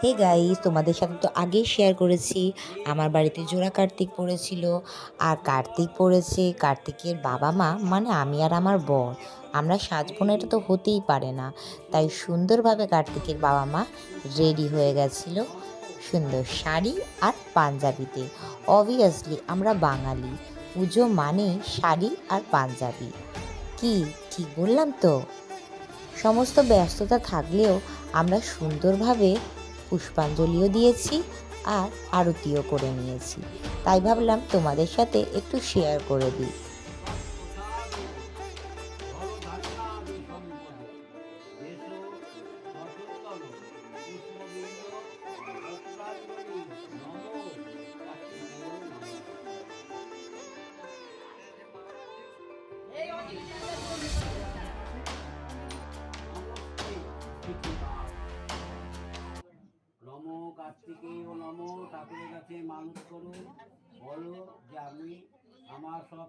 Hey guys, তোমাদের সাথে তো আগেই শেয়ার করেছি আমার বাড়িতে জোড়া কার্তিক পড়েছিল। আর কার্তিক পড়েছে, কার্তিকের বাবা মা মানে আমি আর আমার বর, আমরা সাজবো না এটা তো হতেই পারে না। তাই সুন্দরভাবে কার্তিকের বাবা মা রেডি হয়ে গেছিল সুন্দর শাড়ি আর পাঞ্জাবিতে। অবভিয়াসলি আমরা বাঙালি, পুজো মানে শাড়ি আর পাঞ্জাবি। কি ঠিক বললাম তো? সমস্ত ব্যস্ততা থাকলেও আমরা সুন্দরভাবে পুষ্পাঞ্জলিও দিয়েছি আর আরতিও করে নিয়েছি। তাই ভাবলাম তোমাদের সাথে একটু শেয়ার করে দিই। নমো কার্তিকেয় নমো, ঠাকুরের কাছে মানুষ করুন, বলো যে আমি আমার সব